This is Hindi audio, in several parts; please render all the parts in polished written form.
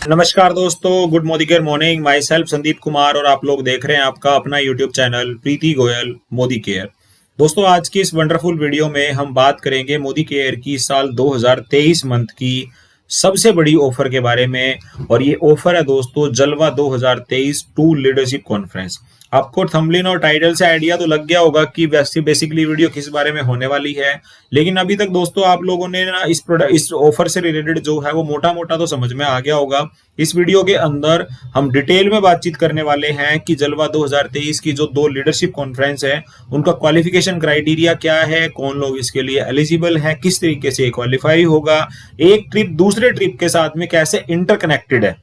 नमस्कार दोस्तों, good Modi care morning. My self Sandeep Kumar और आप लोग देख रहे हैं आपका अपना यूट्यूब चैनल प्रीति गोयल मोदी केयर। दोस्तों, आज की इस वंडरफुल वीडियो में हम बात करेंगे मोदी केयर की साल 2023 मंथ की सबसे बड़ी ऑफर के बारे में। और ये ऑफर है दोस्तों जलवा 2023 टू लीडरशिप कॉन्फ्रेंस। आपको थंबनेल और टाइटल से आइडिया तो लग गया होगा कि वैसे बेसिकली वीडियो किस बारे में होने वाली है, लेकिन अभी तक दोस्तों आप लोगों ने ना इस ऑफर से रिलेटेड जो है वो मोटा मोटा तो समझ में आ गया होगा। इस वीडियो के अंदर हम डिटेल में बातचीत करने वाले हैं कि जलवा 2023 की जो दो लीडरशिप कॉन्फ्रेंस है उनका क्वालिफिकेशन क्राइटेरिया क्या है, कौन लोग इसके लिए एलिजिबल हैं, किस तरीके से क्वालिफाई होगा, एक ट्रिप दूसरे ट्रिप के साथ में कैसे इंटरकनेक्टेड है।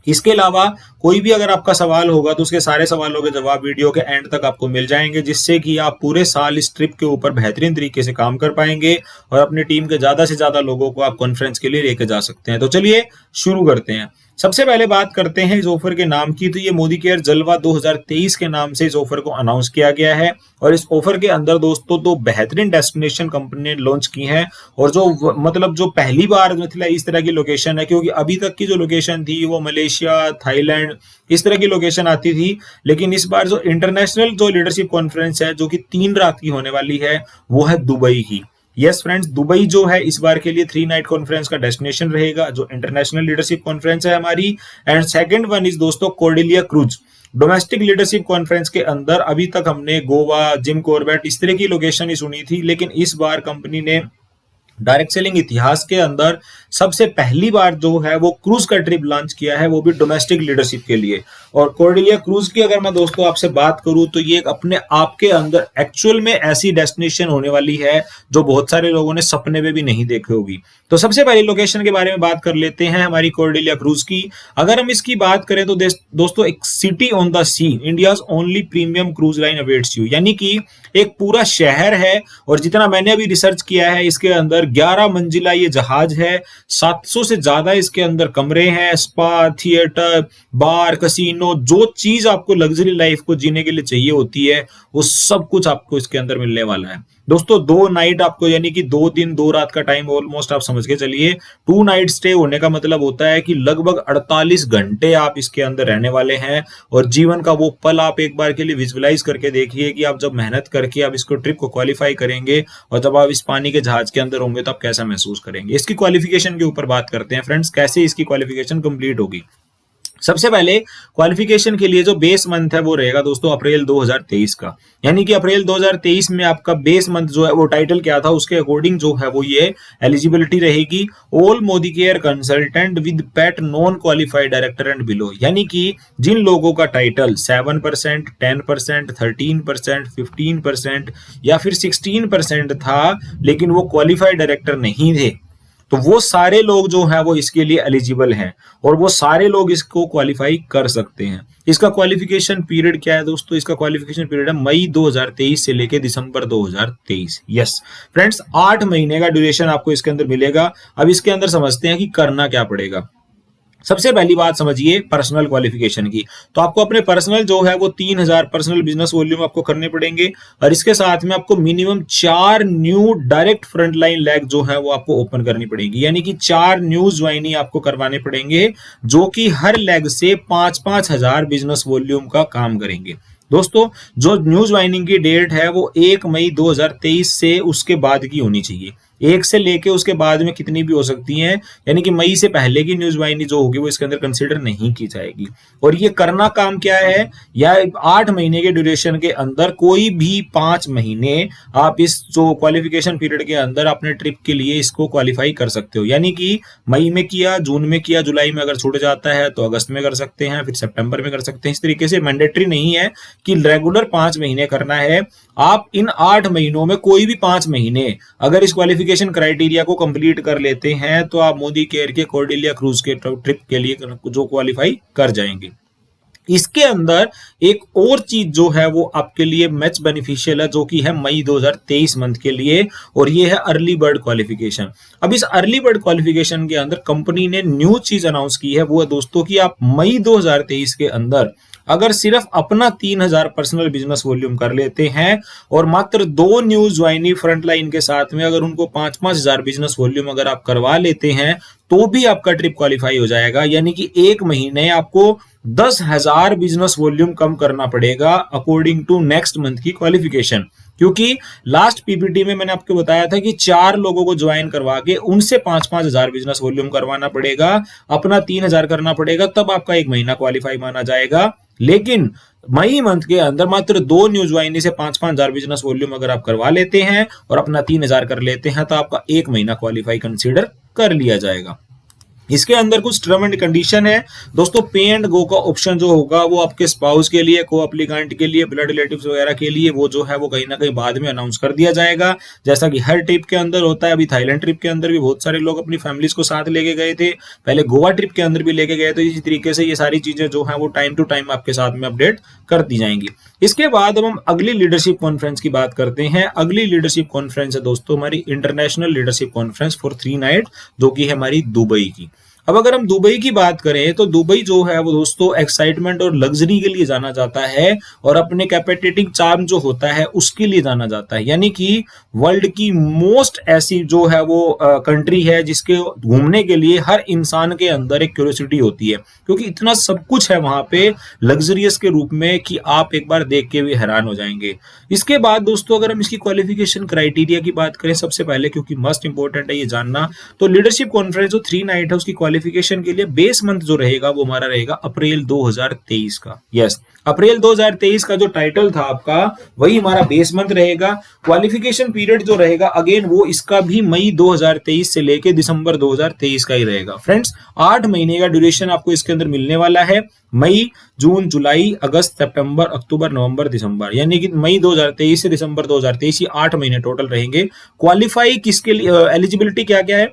इसके अलावा कोई भी अगर आपका सवाल होगा तो उसके सारे सवालों के जवाब वीडियो के एंड तक आपको मिल जाएंगे, जिससे कि आप पूरे साल इस ट्रिप के ऊपर बेहतरीन तरीके से काम कर पाएंगे और अपनी टीम के ज्यादा से ज्यादा लोगों को आप कॉन्फ्रेंस के लिए लेके जा सकते हैं। तो चलिए शुरू करते हैं। सबसे पहले बात करते हैं इस ऑफर के नाम की। तो ये मोदी केयर जलवा 2023 के नाम से इस ऑफर को अनाउंस किया गया है और इस ऑफर के अंदर दोस्तों दो बेहतरीन डेस्टिनेशन कंपनी ने लॉन्च की हैं। और जो पहली बार मतलब इस तरह की लोकेशन है, क्योंकि अभी तक की जो लोकेशन थी वो मलेशिया, थाईलैंड इस तरह की लोकेशन आती थी, लेकिन इस बार जो इंटरनेशनल जो लीडरशिप कॉन्फ्रेंस है जो कि 3 रात की होने वाली है वो है दुबई की। यस फ्रेंड्स, दुबई जो है इस बार के लिए 3 नाइट कॉन्फ्रेंस का डेस्टिनेशन रहेगा, जो इंटरनेशनल लीडरशिप कॉन्फ्रेंस है हमारी। एंड सेकंड वन इज दोस्तों Cordelia cruise. Domestic leadership conference के अंदर अभी तक हमने गोवा, जिम कॉर्बेट इस तरह की लोकेशन ही सुनी थी, लेकिन इस बार कंपनी ने डायरेक्ट सेलिंग इतिहास के अंदर सबसे पहली बार जो है वो क्रूज का ट्रिप लॉन्च किया है, वो भी डोमेस्टिक लीडरशिप के लिए। और कॉर्डेलिया क्रूज की अगर मैं दोस्तों आपसे बात करूं तो ये अपने आप के अंदर एक्चुअल में ऐसी डेस्टिनेशन होने वाली है जो बहुत सारे लोगों ने सपने में भी नहीं देखी होगी। तो सबसे पहले लोकेशन के बारे में बात कर लेते हैं हमारी कॉर्डेलिया क्रूज की। अगर हम इसकी बात करें तो दोस्तों एक city on the sea, India's only premium cruise line awaits you, यानी कि एक पूरा शहर है। और जितना मैंने अभी रिसर्च किया है इसके अंदर 11 मंजिला ये जहाज है, 700 से ज्यादा इसके अंदर कमरे हैं, स्पा, थिएटर, बार, कसिनो, जो चीज आपको लग्जरी लाइफ को जीने के लिए चाहिए होती है वो सब कुछ आपको इसके अंदर मिलने वाला है। दोस्तों 2 नाइट आपको, यानी कि 2 दिन 2 रात का टाइम ऑलमोस्ट आप समझ के चलिए। 2 नाइट स्टे होने का मतलब होता है कि लगभग 48 घंटे आप इसके अंदर रहने वाले हैं। और जीवन का वो पल आप एक बार के लिए विजुअलाइज करके देखिए कि आप जब मेहनत करके आप इसको ट्रिप को क्वालिफाई करेंगे और जब आप इस पानी के जहाज के अंदर होंगे तो आप कैसा महसूस करेंगे। इसकी क्वालिफिकेशन के ऊपर बात करते हैं फ्रेंड्स, कैसे इसकी क्वालिफिकेशन कंप्लीट होगी। सबसे पहले क्वालिफिकेशन के लिए जो बेस मंथ है वो रहेगा दोस्तों अप्रैल 2023 का, यानी कि अप्रैल 2023 में आपका बेस मंथ जो है वो टाइटल क्या था उसके अकॉर्डिंग जो है वो ये एलिजिबिलिटी रहेगी। All Modi care consultant with PAT non qualified director and below, यानी कि जिन लोगों का टाइटल 7%, 10%, 13%, 15% या फिर 16% था लेकिन वो क्वालिफाइड डायरेक्टर नहीं थे, तो वो सारे लोग जो हैं वो इसके लिए एलिजिबल हैं और वो सारे लोग इसको क्वालिफाई कर सकते हैं। इसका क्वालिफिकेशन पीरियड क्या है दोस्तों? इसका क्वालिफिकेशन पीरियड है मई 2023 से लेके दिसंबर 2023। यस फ्रेंड्स, 8 महीने का ड्यूरेशन आपको इसके अंदर मिलेगा। अब इसके अंदर समझते हैं कि करना क्या पड़ेगा। सबसे पहली बात समझिए पर्सनल क्वालिफिकेशन की। तो आपको अपने पर्सनल जो है वो 3000 पर्सनल बिजनेस वॉल्यूम आपको करने पड़ेंगे और इसके साथ में आपको minimum 4 new direct frontline leg जो है वो आपको ओपन करनी पड़ेगी, यानी कि 4 न्यू ज्वाइनी आपको करवाने पड़ेंगे जो कि हर लेग से 5-5 हजार बिजनेस वॉल्यूम का काम करेंगे। दोस्तों जो न्यू ज्वाइनिंग की डेट है वो 1 मई 2023 से उसके बाद की होनी चाहिए। 1 से लेके उसके बाद में कितनी भी हो सकती हैं, यानी कि मई से पहले की न्यूज वाहिनी जो होगी वो इसके अंदर कंसीडर नहीं की जाएगी। और ये करना काम क्या है, या 8 महीने के ड्यूरेशन के अंदर कोई भी 5 महीने आप इस जो क्वालिफिकेशन पीरियड के अंदर अपने ट्रिप के लिए इसको क्वालिफाई कर सकते हो, यानी कि मई में किया, जून में किया, जुलाई में अगर छूट जाता है तो अगस्त में कर सकते हैं, फिर सितंबर में कर सकते हैं। इस तरीके से मैंडेटरी नहीं है कि रेगुलर 5 महीने करना है। आप इन 8 महीनों में कोई भी 5 महीने अगर इस क्वालिफिकेशन क्राइटेरिया को कंप्लीट कर लेते हैं तो आप मोदी केयर के कॉर्डेलिया क्रूज के ट्रिप के लिए जो क्वालिफाई कर जाएंगे। इसके अंदर एक और चीज जो है वो आपके लिए मैच बेनिफिशियल है, जो कि है मई 2023 मंथ के लिए, और ये है अर्ली बर्ड क्वालिफिकेशन। अब इस अर्ली बर्ड क्वालिफिकेशन के अंदर कंपनी ने न्यू चीज अनाउंस की है, वो है दोस्तों कि आप मई 2023 के अंदर अगर सिर्फ अपना 3000 पर्सनल बिजनेस वॉल्यूम कर लेते हैं और मात्र 2 न्यू ज्वाइनी फ्रंट लाइन के साथ में अगर उनको 5-5 हजार बिजनेस वॉल्यूम अगर आप करवा लेते हैं तो भी आपका ट्रिप क्वालिफाई हो जाएगा। यानी कि एक महीने आपको 10,000 बिजनेस वॉल्यूम कम करना पड़ेगा अकॉर्डिंग टू नेक्स्ट मंथ की क्वालिफिकेशन। क्योंकि लास्ट पीपीटी में मैंने आपको बताया था कि 4 लोगों को ज्वाइन करवा के उनसे 5-5 हजार बिजनेस वॉल्यूम करवाना पड़ेगा, अपना 3,000 करना पड़ेगा, तब आपका एक महीना क्वालिफाई माना जाएगा। लेकिन मई मंथ के अंदर मात्र 2 न्यू ज्वाइनी से 5-5 हजार बिजनेस वॉल्यूम अगर आप करवा लेते हैं और अपना 3,000 कर लेते हैं तो आपका एक महीना क्वालिफाई कंसीडर कर लिया जाएगा। इसके अंदर कुछ टर्म एंड कंडीशन है दोस्तों। पे एंड गो का ऑप्शन जो होगा वो आपके स्पाउस के लिए, को एप्लीकेंट के लिए, ब्लड रिलेटिव्स वगैरह के लिए, वो जो है वो कहीं ना कहीं बाद में अनाउंस कर दिया जाएगा, जैसा कि हर ट्रिप के अंदर होता है। अभी थाईलैंड ट्रिप के अंदर भी बहुत सारे लोग अपनी फैमिलीज को साथ लेके गए थे, पहले गोवा ट्रिप के अंदर भी लेके गए, तो इसी तरीके से ये सारी चीजें जो है वो टाइम टू टाइम आपके साथ में अपडेट कर दी जाएंगी। इसके बाद अब हम अगली लीडरशिप कॉन्फ्रेंस की बात करते हैं। अगली लीडरशिप कॉन्फ्रेंस है दोस्तों हमारी international leadership conference for 3 night, जो कि है हमारी दुबई की। अब अगर हम दुबई की बात करें तो दुबई जो है वो दोस्तों एक्साइटमेंट और लग्जरी के लिए जाना जाता है और अपने कैपेटिटिव चार्म जो होता है उसके लिए जाना जाता है। यानी कि वर्ल्ड की मोस्ट ऐसी जो है वो कंट्री है जिसके घूमने के लिए हर इंसान के अंदर एक क्यूरियोसिटी होती है, क्योंकि इतना सब कुछ है वहां पे लग्जरियस के रूप में कि आप एक बार देख के भी हैरान हो जाएंगे। इसके बाद दोस्तों अगर हम इसकी क्वालिफिकेशन क्राइटेरिया की बात करें सबसे पहले, क्योंकि मस्ट इंपॉर्टेंट है ये जानना, तो लीडरशिप कॉन्फ्रेंस जो 3 नाइट है उसकी क्वालिफिकेशन के लिए बेस मंथ जो रहेगा वो हमारा रहेगा अप्रैल 2023 का। यस, अप्रैल 2023 का जो टाइटल था आपका वही हमारा बेस मंथ रहेगा। क्वालिफिकेशन पीरियड जो रहेगा अगेन वो इसका भी मई 2023 से लेके दिसंबर 2023 का ही रहेगा। फ्रेंड्स 8 महीने का ड्यूरेशन आपको इसके अंदर मिलने वाला है। मई, जून, जुलाई, अगस्त, सितंबर, अक्टूबर, नवंबर, दिसंबर, यानी कि मई 2023 से दिसंबर 2023 ये 8 महीने टोटल रहेंगे। क्वालिफाई किसके लिए, एलिजिबिलिटी क्या क्या है?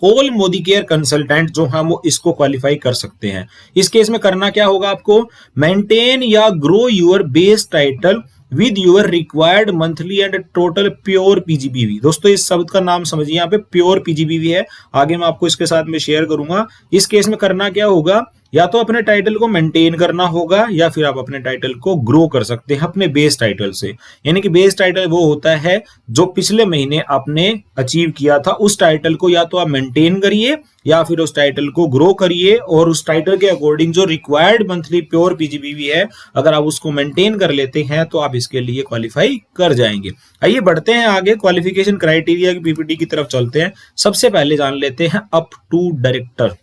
ऑल मोदी केयर कंसल्टेंट जो हम वो इसको क्वालिफाई कर सकते हैं। इस केस में करना क्या होगा आपको? मेंटेन या grow your base title with your required monthly and total pure PGBV. दोस्तों इस शब्द का नाम समझिए, यहाँ पे प्योर पीजीबीवी है, आगे मैं आपको इसके साथ में शेयर करूंगा। इस केस में करना क्या होगा? या तो अपने टाइटल को मेंटेन करना होगा या फिर आप अपने टाइटल को ग्रो कर सकते हैं अपने बेस टाइटल से। यानी कि बेस टाइटल वो होता है जो पिछले महीने आपने अचीव किया था, उस टाइटल को या तो आप मेंटेन करिए या फिर उस टाइटल को ग्रो करिए, और उस टाइटल के अकॉर्डिंग जो रिक्वायर्ड मंथली प्योर पीजीबीवी है अगर आप उसको मेंटेन कर लेते हैं तो आप इसके लिए क्वालिफाई कर जाएंगे। आइए बढ़ते हैं आगे, क्वालिफिकेशन क्राइटेरिया की पीपीटी की तरफ चलते हैं। सबसे पहले जान लेते हैं अप टू डायरेक्टर।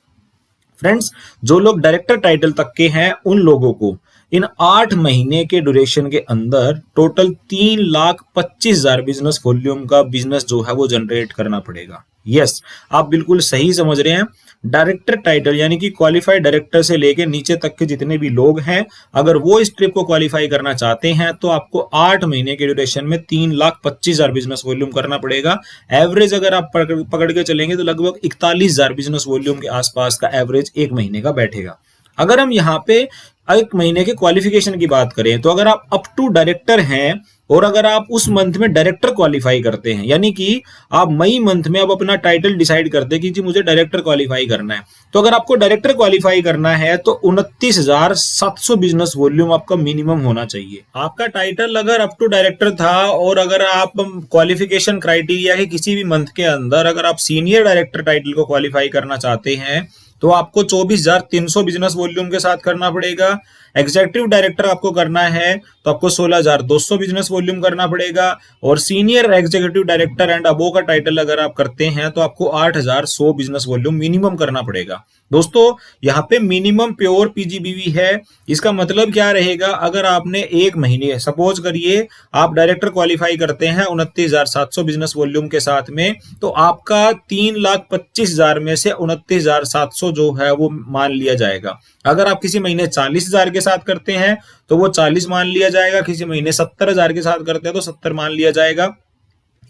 फ्रेंड्स जो लोग डायरेक्टर टाइटल तक के हैं उन लोगों को इन 8 महीने के ड्यूरेशन के अंदर टोटल 3,25,000 बिजनेस वॉल्यूम का बिजनेस जो है वो जनरेट करना पड़ेगा। यस, आप बिल्कुल सही समझ रहे हैं। डायरेक्टर टाइटल यानी कि क्वालिफाइड डायरेक्टर से लेके नीचे तक के जितने भी लोग हैं अगर वो इस ट्रिप को क्वालिफाई करना चाहते हैं तो आपको 8 महीने के ड्यूरेशन में 3,25,000 बिजनेस वॉल्यूम करना पड़ेगा। एवरेज अगर आप पकड़ के चलेंगे तो लगभग 41,000 बिजनेस वॉल्यूम के आसपास का एवरेज एक महीने का बैठेगा। अगर हम यहाँ पे एक महीने के क्वालिफिकेशन की बात करें तो अगर आप अप टू डायरेक्टर हैं और अगर आप उस मंथ में डायरेक्टर क्वालिफाई करते हैं, यानी कि आप मई मंथ में आप अपना टाइटल डिसाइड करते हैं कि जी मुझे डायरेक्टर क्वालिफाई करना है, तो अगर आपको डायरेक्टर क्वालिफाई करना है तो 29,700 बिजनेस वॉल्यूम आपका मिनिमम होना चाहिए। आपका टाइटल अगर अप टू डायरेक्टर था और अगर आप क्वालिफिकेशन क्राइटेरिया के किसी भी मंथ के अंदर अगर आप सीनियर डायरेक्टर टाइटल को क्वालिफाई करना चाहते हैं तो आपको 24,300 बिजनेस वॉल्यूम के साथ करना पड़ेगा। एग्जीक्यूटिव डायरेक्टर आपको करना है तो आपको 16,200 बिजनेस वॉल्यूम करना पड़ेगा, और senior executive director and above का टाइटल अगर आप करते हैं तो आपको 8,100 बिजनेस वॉल्यूम मिनिमम करना पड़ेगा। दोस्तों यहाँ पे मिनिमम प्योर पीजीबीवी है। इसका मतलब क्या रहेगा? अगर आपने एक महीने सपोज करिए आप डायरेक्टर क्वालिफाई करते हैं 29,700 बिजनेस वॉल्यूम के साथ में, तो आपका 3,25,000 में से 29,700 जो है वो मान लिया जाएगा। अगर आप किसी महीने 40,000 के साथ करते हैं तो वो 40 मान लिया जाएगा, किसी महीने 70,000 के साथ करते हैं तो 70 मान लिया जाएगा।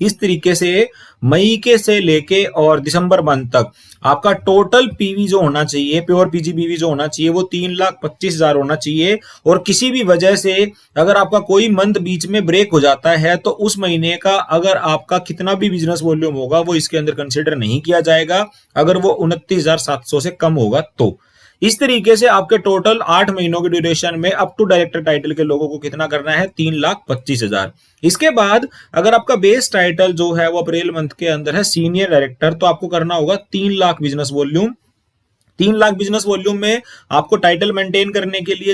इस तरीके से मई के से लेके और दिसंबर मंथ तक आपका टोटल पीवी जो होना चाहिए, प्योर पीजीबीवी जो होना चाहिए, वो 3,25,000 होना चाहिए। और किसी भी वजह से अगर आपका कोई मंथ बीच में ब्रेक हो जाता है तो उस महीने का अगर आपका कितना भी बिजनेस वॉल्यूम होगा वो इसके अंदर कंसिडर नहीं किया जाएगा, अगर वो 29,700 से कम होगा तो। इस तरीके से आपके टोटल 8 महीनों के ड्यूरेशन में अप टू डायरेक्टर टाइटल के लोगों को कितना करना है, 3,25,000। इसके बाद अगर आपका बेस टाइटल जो है वो अप्रैल मंथ के अंदर है सीनियर डायरेक्टर, तो आपको करना होगा 3,00,000 बिजनेस वॉल्यूम। 3,00,000 बिजनेस वॉल्यूम में आपको टाइटल मेंटेन करने के लिए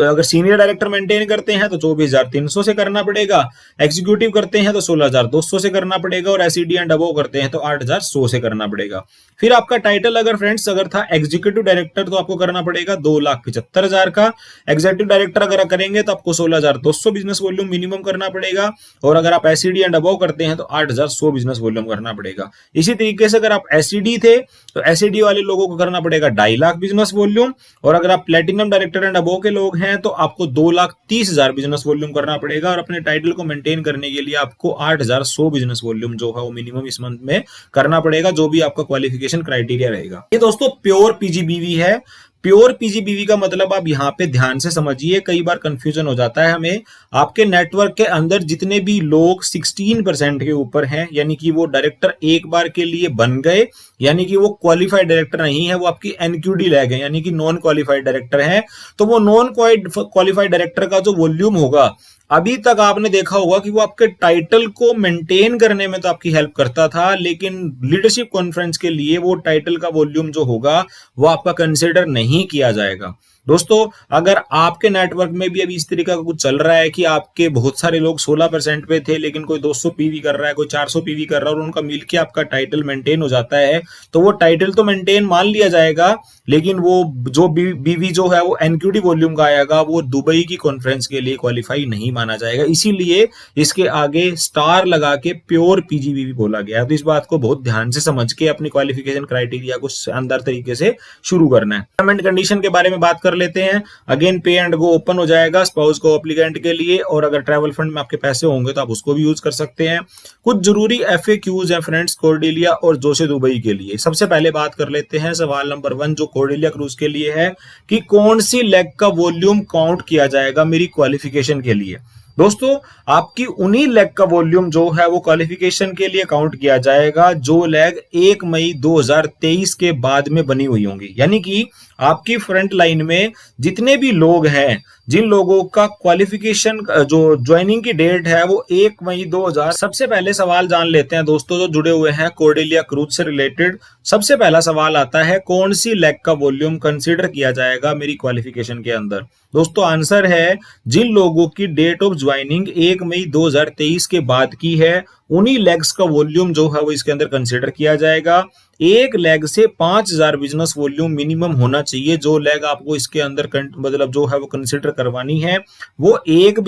अगर सीनियर डायरेक्टर मेंटेन करते हैं तो 24,300 से करना पड़ेगा, एग्जीक्यूटिव करते हैं तो 16,200 से करना पड़ेगा, और एसईडी एंड अबव करते हैं तो 8,100 से करना पड़ेगा। फिर आपका टाइटल अगर फ्रेंड्स अगर था एग्जीक्यूटिव डायरेक्टर तो आपको करना पड़ेगा 2,75,000 का। एग्जीक्यूटिव डायरेक्टर अगर करेंगे तो आपको 16,200 बिजनेस वॉल्यूम मिनिमम करना पड़ेगा, और अगर आप एसईडी एंड अबव करते हैं तो 8,100 बिजनेस वॉल्यूम करना पड़ेगा। इसी तरीके से अगर आप एसईडी थे तो एसईडी वाले लोगों को करना पड़ेगा 2,50,000 बिजनेस वॉल्यूम, और अगर आप प्लेटिनम डायरेक्टर एंड अबव के लोग हैं तो आपको 2,30,000 बिजनेस वॉल्यूम करना पड़ेगा, और अपने टाइटल को मेंटेन करने के लिए आपको 8,100 बिजनेस वॉल्यूम जो है वो मिनिमम इस मंथ में करना पड़ेगा, जो भी आपका क्वालिफिकेशन क्राइटेरिया रहेगा। ये दोस्तों प्योर पीजीबीवी है। प्योर पीजीबीवी का मतलब आप यहाँ पे ध्यान से समझिए, कई बार कंफ्यूजन हो जाता है हमें। आपके नेटवर्क के अंदर जितने भी लोग 16% के ऊपर हैं, यानी कि वो डायरेक्टर एक बार के लिए बन गए, यानी कि वो क्वालिफाइड डायरेक्टर नहीं है, वो आपकी एनक्यूडी लैग है, यानी कि नॉन क्वालिफाइड डायरेक्टर है, तो वो नॉन क्वालिफाइड डायरेक्टर का जो वॉल्यूम होगा, अभी तक आपने देखा होगा कि वो आपके टाइटल को मेंटेन करने में तो आपकी हेल्प करता था, लेकिन लीडरशिप कॉन्फ्रेंस के लिए वो टाइटल का वॉल्यूम जो होगा वो आपका कंसिडर नहीं किया जाएगा। दोस्तों अगर आपके नेटवर्क में भी अभी इस तरीका का कुछ चल रहा है कि आपके बहुत सारे लोग 16% पे थे, लेकिन कोई 200 पीवी कर रहा है, कोई 400 पीवी कर रहा है, और उनका मिलके आपका टाइटल मेंटेन हो जाता है, तो वो टाइटल तो मेंटेन मान लिया जाएगा, लेकिन वो जो बीवी जो है वो एनक्यूडी वॉल्यूम का आएगा, वो दुबई की कॉन्फ्रेंस के लिए क्वालिफाई नहीं माना जाएगा। इसीलिए इसके आगे स्टार लगा के प्योर पीजीबीवी बोला गया है। तो इस बात को बहुत ध्यान से समझ के अपनी क्वालिफिकेशन क्राइटेरिया को शानदार तरीके से शुरू करना है। पेमेंट कंडीशन के बारे में बात कर लेते हैं। अगेन पे एंड गो ओपन हो जाएगा स्पाउस को एप्लीकेंट के लिए, और अगर ट्रैवल फंड में आपके पैसे होंगे तो आप उसको भी यूज कर सकते हैं। कुछ जरूरी FAQs हैं फ्रेंड्स कॉर्डेलिया और जोसे दुबई के लिए। सबसे पहले बात कर लेते हैं सवाल नंबर 1 जो कॉर्डेलिया क्रूज के लिए है कि कौन सी लेग का वॉल्यूम काउंट किया जाएगा मेरी क्वालिफिकेशन के लिए। दोस्तों आपकी उन्हीं लेग का वॉल्यूम जो है वो क्वालिफिकेशन के लिए काउंट किया जाएगा जो लेग 1 मई 2023 के बाद में बनी हुई होंगी, यानी कि आपकी फ्रंट लाइन में जितने भी लोग हैं, जिन लोगों का क्वालिफिकेशन जो ज्वाइनिंग की डेट है वो 1 मई 2000। सबसे पहले सवाल जान लेते हैं दोस्तों जो जुड़े हुए हैं कॉर्डेलिया क्रूज से रिलेटेड। सबसे पहला सवाल आता है कौन सी लेग का वॉल्यूम कंसीडर किया जाएगा मेरी क्वालिफिकेशन के अंदर। दोस्तों आंसर है जिन लोगों की डेट ऑफ ज्वाइनिंग 1 मई 2023 के बाद की है उन्हीं लेग्स का वॉल्यूम जो है वो इसके अंदर कंसीडर किया जाएगा। एक लेग से 5,000 बिजनेस वॉल्यूम मिनिमम होना चाहिए। जो लेग आपको इसके अंदर मतलब जो है वो कंसीडर करवानी है वो एक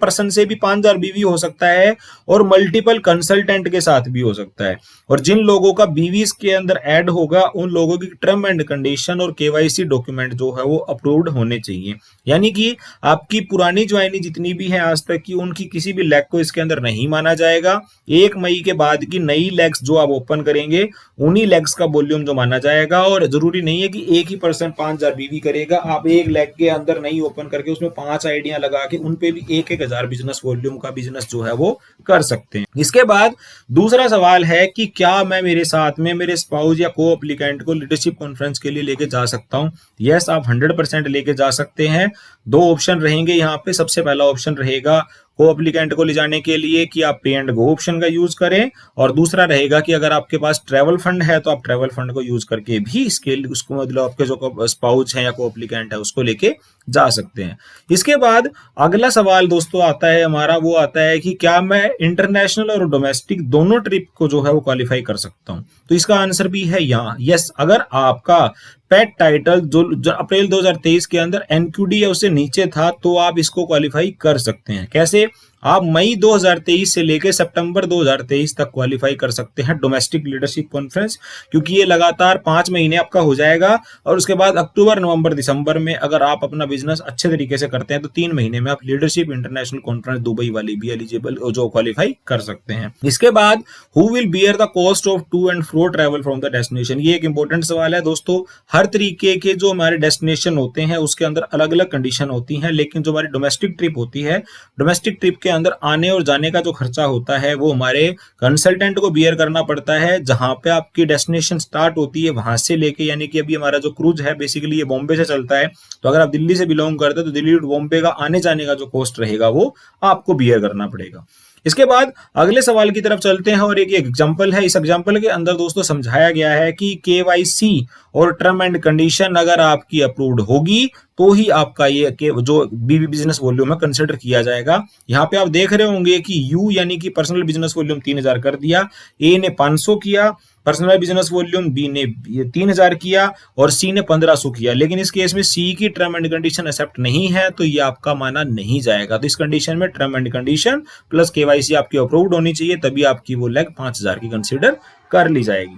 पर्सन से भी 5,000 बीवी हो सकता है और मल्टीपल कंसल्टेंट के साथ भी हो सकता है। और जिन लोगों का बीवीज के अंदर ऐड होगा उन लोगों की टर्म एंड कंडीशन और केवाईसी डॉक्यूमेंट जो है वो अप्रूव्ड होने चाहिए। यानी कि आपकी पुरानी ज्वाइनिंग जितनी भी है आज तक की उनकी किसी भी लेग को इसके अंदर नहीं माना जाएगा। 1 मई के बाद की नई लेग्स जो आप ओपन करेंगे उन्हीं लेग्स का वॉल्यूम जो माना जाएगा। और जरूरी नहीं है कि एक ही पर्सन 5,000 बीवी करेगा। आप एक लेग के अंदर नहीं ओपन करके उसमें 5 आइडिया लगा के उन पे भी 1,000 बिजनेस वॉल्यूम का बिजनेस जो है वो कर सकते हैं। इसके बाद दूसरा सवाल है कि क्या मैं मेरे साथ में मेरे स्पाउस या को एप्लीकेंट को लीडरशिप कॉन्फ्रेंस के लिए लेके जा सकता हूं। यस आप 100% लेके जा सकते हैं। 2 ऑप्शन रहेंगे यहाँ पे। सबसे पहला ऑप्शन रहेगा को एप्लीकेंट को ले जाने के लिए कि आप पे एंड गो ऑप्शन का यूज करें, और दूसरा रहेगा कि अगर आपके पास ट्रैवल फंड है तो आप ट्रैवल फंड को यूज करके भी इसके उसको मतलब आपके जो स्पाउस है या को एप्लीकेंट है उसको लेके जा सकते हैं। इसके बाद अगला सवाल दोस्तों आता है हमारा, वो आता है कि क्या मैं इंटरनेशनल और डोमेस्टिक दोनों ट्रिप को जो है वो क्वालिफाई कर सकता हूं। तो इसका आंसर भी है यहाँ यस। अगर आपका पेट टाइटल जो अप्रैल 2023 के अंदर एनक्यूडी या उससे नीचे था तो आप इसको क्वालिफाई कर सकते हैं। कैसे? आप मई 2023 से लेकर सितंबर 2023 तक क्वालिफाई कर सकते हैं डोमेस्टिक लीडरशिप कॉन्फ्रेंस, क्योंकि ये लगातार 5 महीने आपका हो जाएगा और उसके बाद अक्टूबर नवंबर दिसंबर में अगर आप अपना बिजनेस अच्छे तरीके से करते हैं तो 3 महीने में आप लीडरशिप इंटरनेशनल कॉन्फ्रेंस दुबई वाली भी एलिजिबल जो क्वालिफाई कर सकते हैं। इसके बाद who will bear the cost of to and fro travel from the destination, ये एक इंपॉर्टेंट सवाल है दोस्तों। हर तरीके के जो हमारे डेस्टिनेशन होते हैं उसके अंदर अलग अलग कंडीशन होती हैं, लेकिन जो हमारी डोमेस्टिक ट्रिप होती है, डोमेस्टिक ट्रिप के अंदर आने और जाने का जो खर्चा होता है वो हमारे कंसल्टेंट को बियर करना पड़ता है। जहां पे आपकी डेस्टिनेशन स्टार्ट होती है वहां से लेके, यानी कि अभी हमारा जो क्रूज है बेसिकली ये बॉम्बे से चलता है, तो अगर आप दिल्ली से बिलोंग करते हैं तो दिल्ली टू बॉम्बे का आने जाने का जो कॉस्ट रहेगा वो आपको बियर करना पड़ेगा। इसके बाद अगले सवाल की तरफ चलते हैं और एक एग्जांपल है। इस एग्जांपल के अंदर दोस्तों समझाया गया है कि केवाईसी और टर्म एंड कंडीशन अगर आपकी अप्रूव्ड होगी तो ही आपका ये जो बीबी बिजनेस वॉल्यूम है कंसिडर किया जाएगा। यहाँ पे आप देख रहे होंगे कि यू यानी कि पर्सनल बिजनेस वॉल्यूम 3000 कर दिया, ए ने 500 किया, पर्सनल बिजनेस वॉल्यूम बी ने 3000 किया और सी ने 1500 किया। लेकिन इस केस में सी की टर्म एंड कंडीशन एक्सेप्ट नहीं है तो ये आपका माना नहीं जाएगा। तो इस कंडीशन में term and condition plus KYC आपकी अप्रूव्ड होनी चाहिए, तभी आपकी वो लेग 5000 की कंसिडर कर ली जाएगी।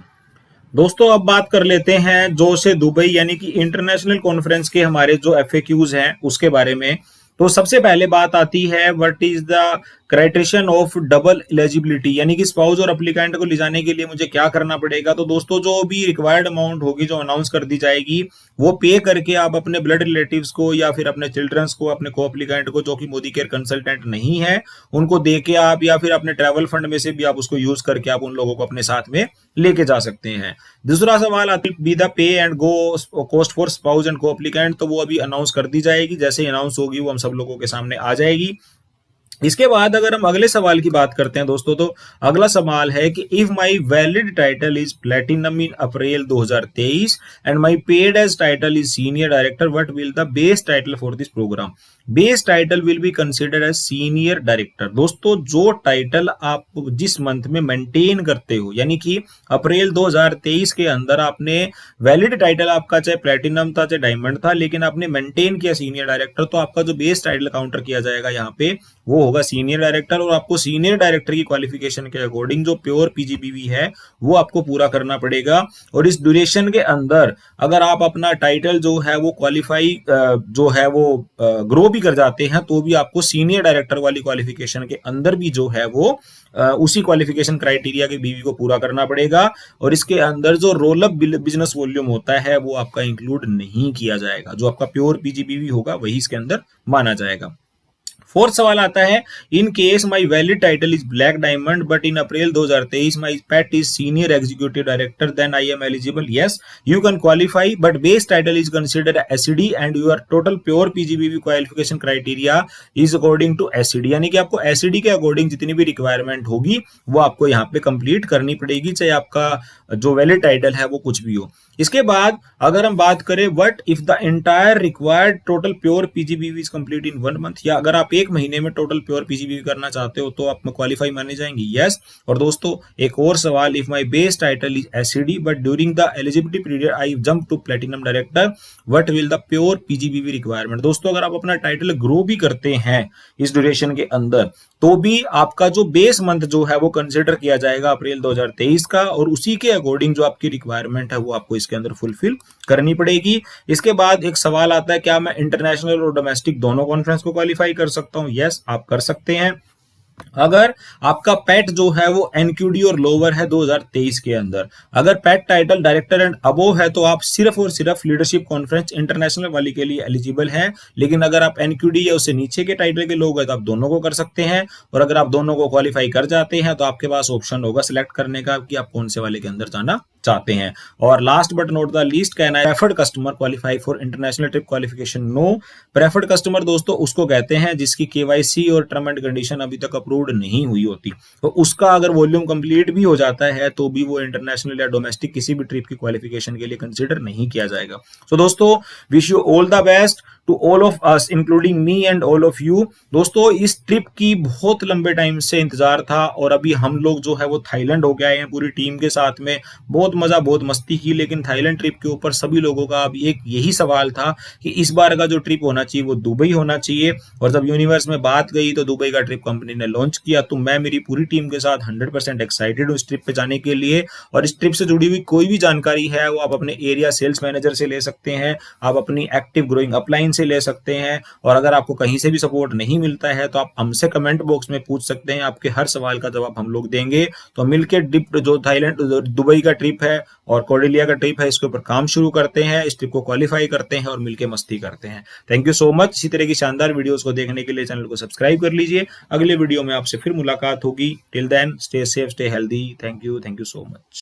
दोस्तों अब बात कर लेते हैं जो से दुबई यानी कि इंटरनेशनल कॉन्फ्रेंस के हमारे जो एफएक्यूज हैं उसके बारे में। तो सबसे पहले बात आती है what is the criterion of double eligibility, यानी कि स्पाउस और एप्लीकेंट को ले जाने के लिए मुझे क्या करना पड़ेगा। तो दोस्तों जो भी रिक्वायर्ड अमाउंट होगी जो अनाउंस कर दी जाएगी वो पे करके आप अपने ब्लड रिलेटिव्स को या फिर अपने चिल्ड्रंस को, अपने को एप्लीकेंट को जो कि मोदी केयर कंसल्टेंट नहीं है उनको दे के आप, या फिर अपने ट्रैवल फंड में से भी आप उसको यूज करके आप उन लोगों को अपने साथ में लेके जा सकते हैं। दूसरा सवाल आती be the pay and go cost for spouse and को एप्लीकेंट, तो वो अभी अनाउंस कर दी जाएगी, जैसे ही अनाउंस होगी वो हम सब लोगों के सामने आ जाएगी। इसके बाद अगर हम अगले सवाल की बात करते हैं दोस्तों, तो अगला सवाल है कि if my valid title is platinum in April 2023 and my paid as title is senior director, what will the base title for this program. Base title will be considered as senior director. दोस्तों जो टाइटल आप जिस मंथ में मेंटेन करते हो, यानी कि अप्रैल 2023 के अंदर आपने वैलिड टाइटल आपका चाहे प्लैटिनम था चाहे डायमंड था, लेकिन आपने मेंटेन किया सीनियर डायरेक्टर, तो आपका जो बेस टाइटल काउंटर किया जाएगा यहाँ पे वो होगा सीनियर डायरेक्टर। और आपको सीनियर डायरेक्टर की क्वालिफिकेशन के अकॉर्डिंग जो प्योर पीजीबीवी है वो आपको पूरा करना पड़ेगा। और इस ड्यूरेशन के अंदर अगर आप अपना टाइटल जो है वो क्वालिफाई जो है वो ग्रो भी कर जाते हैं तो भी आपको सीनियर डायरेक्टर वाली क्वालिफिकेशन के अंदर भी जो है वो उसी क्वालिफिकेशन क्राइटेरिया के बीवी को पूरा करना पड़ेगा। और इसके अंदर जो रोल अप बिजनेस वॉल्यूम होता है वो आपका इंक्लूड नहीं किया जाएगा, जो आपका प्योर पीजीबीवी होगा वही इसके अंदर माना जाएगा। फोर्थ सवाल आता है in case my valid title is black diamond but in April 2023 my paid is senior executive director, then I am eligible. Yes you can qualify but base title is considered SD and your total pure PGBV qualification criteria is according to SD, यानी कि आपको एसडी के अकॉर्डिंग जितनी भी रिक्वायरमेंट होगी वो आपको यहाँ पे कंप्लीट करनी पड़ेगी, चाहे आपका जो वैलिड टाइटल है वो कुछ भी हो। इसके बाद अगर हम बात करें what if the entire required total pure PGBV is complete in 1 month, या अगर आप एक महीने में टोटल प्योर पीजीबीवी करना चाहते हो तो आप क्वालिफाई माने जाएंगे। यस। और दोस्तों एक और सवाल, if my base title is SD but during the eligibility period I jump to platinum director, what will the pure PGBV requirement. दोस्तों अगर आप अपना टाइटल ग्रो भी करते हैं इस ड्यूरेशन के अंदर तो भी आपका जो बेस मंथ जो है वो कंसिडर किया जाएगा अप्रैल 2023 का, और उसी के अकॉर्डिंग जो आपकी रिक्वायरमेंट है वो आपको इसके अंदर फुलफिल करनी पड़ेगी। इसके बाद एक सवाल आता है क्या मैं इंटरनेशनल और डोमेस्टिक दोनों कॉन्फ्रेंस को क्वालिफाई कर सकता हूं। यस आप कर सकते हैं अगर आपका पैट जो है वो एनक्यूडी और लोअर है 2023 के अंदर। अगर PAT title director and above है तो आप सिर्फ और सिर्फ लीडरशिप कॉन्फ्रेंस इंटरनेशनल वाली के लिए एलिजिबल हैं, लेकिन अगर आप एनक्यूडी या उससे नीचे के टाइटल के लोग हैं तो आप दोनों को कर सकते हैं। और अगर आप दोनों को क्वालिफाई कर जाते हैं तो आपके पास ऑप्शन होगा सिलेक्ट करने का कि आप कौन से वाले के अंदर जाना चाहते हैं। और last but not the least कहना है preferred customer qualify for international trip qualification. No, preferred customer दोस्तों उसको कहते हैं जिसकी केवाईसी और टर्म एंड कंडीशन अभी तक अप्रूव्ड नहीं हुई होती, तो उसका अगर वॉल्यूम कंप्लीट भी हो जाता है तो भी वो इंटरनेशनल या डोमेस्टिक किसी भी ट्रिप की क्वालिफिकेशन के लिए कंसिडर नहीं किया जाएगा। सो दोस्तों, wish you all the best to all of us including me and all of you. दोस्तों, इस ट्रिप की बहुत लंबे टाइम से इंतजार था और अभी हम लोग जो है वो थाईलैंड हो गए हैं पूरी टीम के साथ में। बहुत मजा, बहुत मस्ती की, लेकिन थाईलैंड ट्रिप के ऊपर सभी लोगों का अब एक यही सवाल था कि इस बार का जो ट्रिप होना चाहिए वो दुबई होना चाहिए। और जब यूनिवर्स में बात गई तो दुबई का ट्रिप कंपनी ने लॉन्च किया, तो मैं मेरी पूरी टीम के साथ 100% एक्साइटेड हूँ इस ट्रिप पे जाने के लिए। और इस ट्रिप से जुड़ी हुई कोई भी जानकारी है वो आप अपने एरिया सेल्स मैनेजर से ले सकते हैं, आप अपनी एक्टिव ग्रोइंग अपलाइन से ले सकते हैं। और अगर आपको कहीं से भी सपोर्ट नहीं मिलता है तो आप हमसे कमेंट बॉक्स में पूछ सकते हैं, आपके हर सवाल का जवाब हम लोग देंगे। तो मिलकर डिप जो थाईलैंड दुबई का ट्रिप है और कॉर्डेलिया का ट्रिप है, इसके ऊपर काम शुरू करते हैं, इस ट्रिप को क्वालिफाई करते हैं और मिलकर मस्ती करते हैं। Thank you so much. इसी तरह की शानदार वीडियोस को देखने के लिए चैनल को सब्सक्राइब कर लीजिए। अगले वीडियो में आपसे फिर मुलाकात होगी। Till then, stay safe, stay healthy. Thank you so much.